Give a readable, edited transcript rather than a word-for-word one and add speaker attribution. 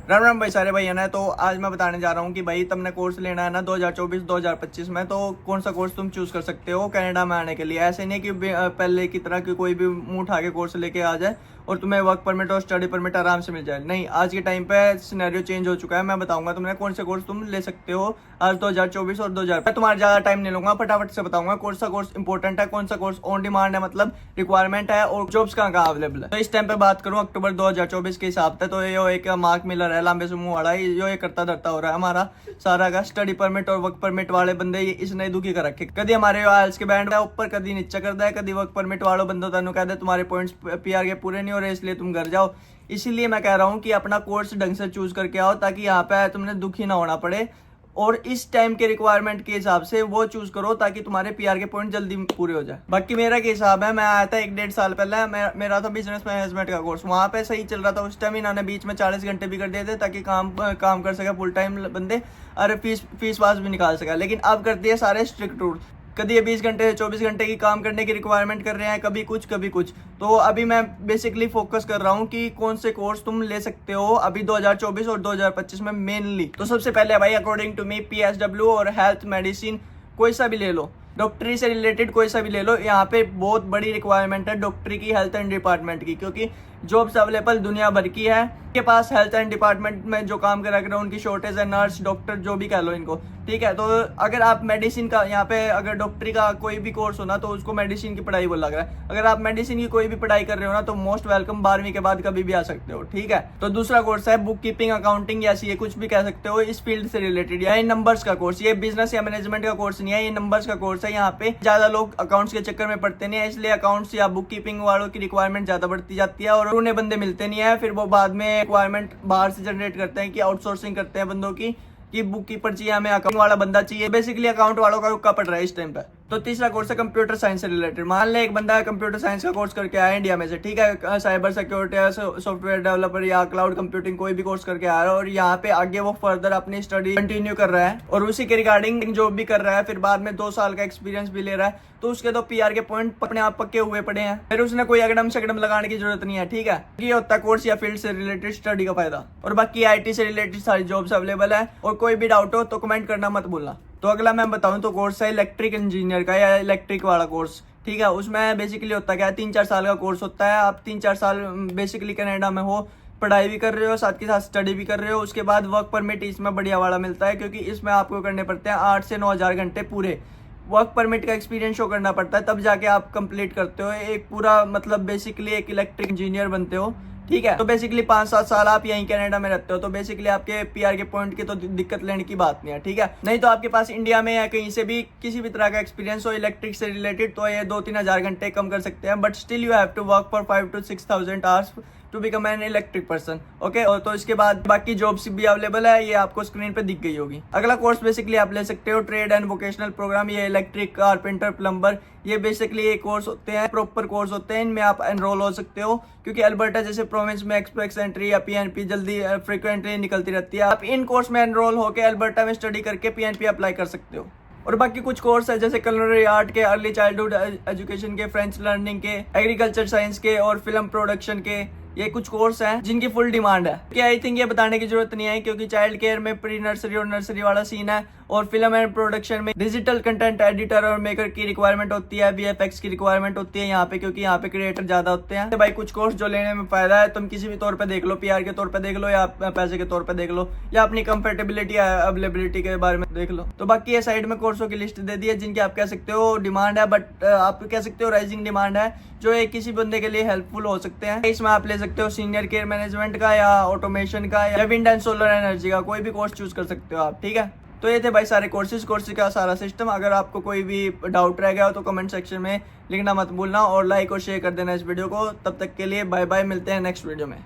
Speaker 1: राम राम भाई सारे भाई है ना। तो आज मैं बताने जा रहा हूँ कि भाई तुमने कोर्स लेना है ना 2024-2025 में, तो कौन सा कोर्स तुम चूज कर सकते हो कनाडा में आने के लिए। ऐसे नहीं कि पहले की तरह कि कोई भी मुंह उठा के कोर्स लेके आ जाए और तुम्हें वर्क परमिट और स्टडी परमिट आराम से मिल जाए। नहीं, आज के टाइम पे सिनेरियो चेंज हो चुका है। मैं बताऊंगा तुमने कौन से कोर्स तुम ले सकते हो आज 2024 और 2000। मैं तुम्हारा ज्यादा टाइम नहीं लूंगा, फटाफट से बताऊंगा कौन सा कोर्स इंपॉर्टेंट है, कौन सा कोर्स ऑन डिमांड है, मतलब रिक्वायरमेंट है, और जॉब्स कहाँ कहाँ अवेलेबल है। तो इस टाइम पे बात करूँ अक्टूबर 2024 के हिसाब से, तो ये एक मार्क मिलर है, लंबे समूह वाला, जो ये करता धरता हो रहा है हमारा सारा का। स्टडी परमिट और वर्क परमिट वाले बंदे इसने दुखी कर रखे। कभी हमारे आइल्स के बैंड का ऊपर, कभी नीचे कर है, कभी वर्क परमिट वालों बंदों तेन कह दे तुम्हारे पॉइंट्स पीआर के पूरे नहीं हो रहे इसलिए तुम घर जाओ। इसीलिए मैं कह रहा हूँ कि अपना कोर्स ढंग से चूज करके आओ ताकि यहाँ पे तुमने दुखी ना होना पड़े, और इस टाइम के रिक्वायरमेंट के हिसाब से वो चूज करो ताकि तुम्हारे पीआर के पॉइंट जल्दी पूरे हो जाए। बाकी मेरा क्या हिसाब है, मैं आया था 1-1.5 साल पहले, मेरा था बिजनेस मैनेजमेंट का कोर्स, वहाँ पे सही चल रहा था उस टाइम। इन्होंने बीच में 40 घंटे भी कर दिए थे ताकि काम कर सके फुल टाइम बंदे, और फीस वास भी निकाल सका। लेकिन अब कर दिए सारे स्ट्रिक्ट रूल, कभी ये 20 घंटे 24 घंटे की काम करने की रिक्वायरमेंट कर रहे हैं, कभी कुछ। तो अभी मैं बेसिकली फोकस कर रहा हूँ कि कौन से कोर्स तुम ले सकते हो अभी 2024 और 2025 में मेनली। तो सबसे पहले भाई अकॉर्डिंग टू मी PSW और हेल्थ मेडिसिन कोई सा भी ले लो, डॉक्टरी से रिलेटेड कोई सा भी ले लो। यहाँ पे बहुत बड़ी रिक्वायरमेंट है डॉक्टरी की, हेल्थ एंड डिपार्टमेंट की, क्योंकि जॉब्स अवेलेबल दुनिया भर की है के पास। हेल्थ एंड डिपार्टमेंट में जो काम करा कर उनकी शॉर्टेज है, नर्स डॉक्टर जो भी कह लो इनको, ठीक है। तो अगर आप मेडिसिन का यहाँ पे अगर डॉक्टरी का कोई भी कोर्स हो ना तो उसको मेडिसिन की पढ़ाई बोला गया है। अगर आप मेडिसिन की कोई भी पढ़ाई कर रहे हो ना तो मोस्ट वेलकम, 12वीं के बाद कभी भी आ सकते हो, ठीक है। तो दूसरा कोर्स है बुक कीपिंग, अकाउंटिंग या सीए, कुछ भी कह सकते हो, इस फील्ड से रिलेटेड। या नंबर्स का कोर्स, ये बिजनेस या मैनेजमेंट का कोर्स नहीं है, ये नंबर्स का कोर्स है। यहाँ पे ज्यादा लोग अकाउंट्स के चक्कर में पड़ते नहीं है, इसलिए अकाउंट्स या बुक कीपिंग वालों की रिक्वायरमेंट ज्यादा बढ़ती जाती है और उन्हें बंदे मिलते नहीं है। फिर वो बाद में रिक्वायरमेंट बाहर से जनरेट करते हैं कि आउटसोर्सिंग करते हैं बंदों की, कि बुक कीपर चाहिए हमें, अकाउंट वाला बंदा चाहिए। बेसिकली अकाउंट वालों का रुका पड़ रहा है इस टाइम पे। तो तीसरा कोर्स है कंप्यूटर साइंस से रिलेटेड। मान ले एक बंदा कंप्यूटर साइंस का कोर्स करके आया इंडिया में से, ठीक है, साइबर सिक्योरिटी, सॉफ्टवेयर डेवलपर या क्लाउड कंप्यूटिंग कोई भी कोर्स करके आ रहा है, और यहाँ पे आगे वो फर्दर अपनी स्टडी कंटिन्यू कर रहा है और उसी के रिगार्डिंग जॉब भी कर रहा है, फिर बाद में 2 साल का एक्सपीरियंस भी ले रहा है, तो उसके तो पीआर के पॉइंट अपने आप पक्के हुए पड़े हैं। फिर उसने कोई अगडम शकडम लगाने की जरूरत नहीं है, ठीक है। ये होता है कोर्स या फील्ड से रिलेटेड स्टडी का फायदा। और बाकी आईटी से रिलेटेड सारी जॉब्स अवेलेबल है, और कोई भी डाउट हो तो कमेंट करना मत भूलना। तो अगला मैं बताऊं तो कोर्स है इलेक्ट्रिक इंजीनियर का या इलेक्ट्रिक वाला कोर्स, ठीक है। उसमें बेसिकली होता क्या है, 3-4 साल का कोर्स होता है। आप 3-4 साल बेसिकली कनाडा में हो, पढ़ाई भी कर रहे हो, साथ के साथ स्टडी भी कर रहे हो। उसके बाद वर्क परमिट इसमें बढ़िया वाला मिलता है, क्योंकि इसमें आपको करने पड़ते हैं 8 से 9 हज़ार घंटे पूरे। वर्क परमिट का एक्सपीरियंस शो करना पड़ता है, तब जाके आप कंप्लीट करते हो एक पूरा, मतलब बेसिकली एक इलेक्ट्रिक इंजीनियर बनते हो, ठीक है। तो बेसिकली 5-7 साल आप यहीं कनाडा में रहते हो, तो बेसिकली आपके पीआर के पॉइंट की तो दिक्कत लेने की बात नहीं है, ठीक है। नहीं तो आपके पास इंडिया में या कहीं से भी किसी भी तरह का एक्सपीरियंस हो इलेक्ट्रिक से रिलेटेड, तो ये 2-3 हज़ार घंटे कम कर सकते हैं, but still you have to work for 5 to 6,000 hours to become an electric person, okay. और तो इसके बाद बाकी जॉब्स भी अवेलेबल है, ये आपको स्क्रीन पे दिख गई होगी। अगला कोर्स बेसिकली आप ले सकते हो ट्रेड एंड वोकेशनल प्रोग्राम। ये इलेक्ट्रिक, कारपेंटर, प्लम्बर, ये बेसिकली ये कोर्स होते हैं, प्रॉपर कोर्स होते हैं। इनमें आप एनरोल हो सकते हो, क्योंकि अल्बर्टा जैसे प्रोविंस में एक्सप्रेस एंट्री या पीएनपी जल्दी फ्रिक्वेंटली निकलती रहती है। आप इन कोर्स में एनरोल होकर अल्बर्टा में स्टडी करके पीएनपी अप्लाई कर सकते हो। और बाकी कुछ कोर्स है जैसे culinary आर्ट के, अर्ली चाइल्डहुड एजुकेशन के, फ्रेंच लर्निंग के, एग्रीकल्चर साइंस के और फिल्म प्रोडक्शन के। ये कुछ कोर्स हैं जिनकी फुल डिमांड है, कि आई थिंक ये बताने की जरूरत नहीं है, क्योंकि चाइल्ड केयर में प्री नर्सरी और नर्सरी वाला सीन है, और फिल्म एंड प्रोडक्शन में डिजिटल कंटेंट एडिटर और मेकर की रिक्वायरमेंट होती है, VFX की रिक्वायरमेंट होती है यहाँ पे, क्योंकि यहाँ पे क्रिएटर ज्यादा होते हैं। तो भाई कुछ कोर्स जो लेने में फायदा है, तुम किसी भी तौर पे देख लो, पीआर के तौर पे देख लो या पैसे के तौर पे देख लो, या अपनी कंफर्टेबिलिटी अवेलेबिलिटी के बारे में देख लो। तो बाकी ये साइड में कोर्सों की लिस्ट दे दी है जिनकी आप कह सकते हो डिमांड है, बट आप कह सकते हो राइजिंग डिमांड है, जो एक किसी बंदे के लिए हेल्पफुल हो सकते हैं। इसमें आप ले सकते हो सीनियर केयर मैनेजमेंट का, या ऑटोमेशन का, या विंड एंड सोलर एनर्जी का, कोई भी कोर्स चूज कर सकते हो आप, ठीक है। तो ये थे भाई सारे कोर्सेज का सारा सिस्टम। अगर आपको कोई भी डाउट रह गया हो तो कमेंट सेक्शन में लिखना मत भूलना, और लाइक और शेयर कर देना इस वीडियो को। तब तक के लिए बाय बाय, मिलते हैं नेक्स्ट वीडियो में।